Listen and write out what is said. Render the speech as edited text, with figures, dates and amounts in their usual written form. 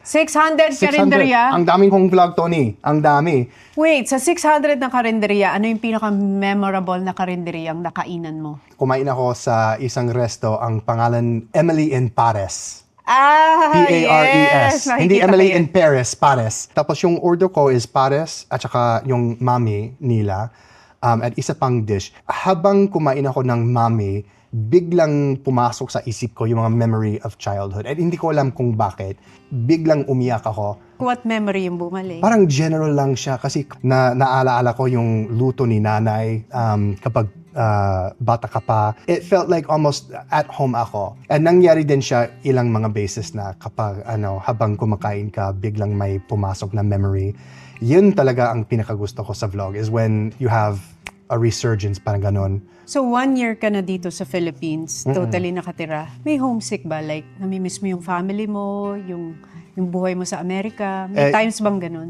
600 karinderya? Ang daming kong vlog, Tony. Ang dami. Wait, sa 600 na karinderya, ano yung pinaka-memorable na karinderya ang nakainan mo? Kumain ako sa isang resto, ang pangalan Emily in Pares. yes! P-A-R-E-S. Hindi Nakikita Emily ko yun. in Paris, Pares. Tapos yung order ko is Pares at saka yung mami nila at isa pang dish. Habang kumain ako ng mami, biglang pumasok sa isip ko yung mga memory of childhood. At hindi ko alam kung bakit. Biglang umiyak ako. What memory yung bumalik? Parang general lang siya kasi naalaala ko yung luto ni nanay kapag bata ka pa. It felt like almost at home ako. And nangyari din siya ilang mga beses na kapag habang kumakain ka, biglang may pumasok na memory. Yun talaga ang pinakagusto ko sa vlog is when you have a resurgence, parang ganon. So 1 year ka na dito sa Philippines, totally nakatira. May homesick ba? Like, namimiss mo yung family mo, yung buhay mo sa Amerika? May times bang ganon?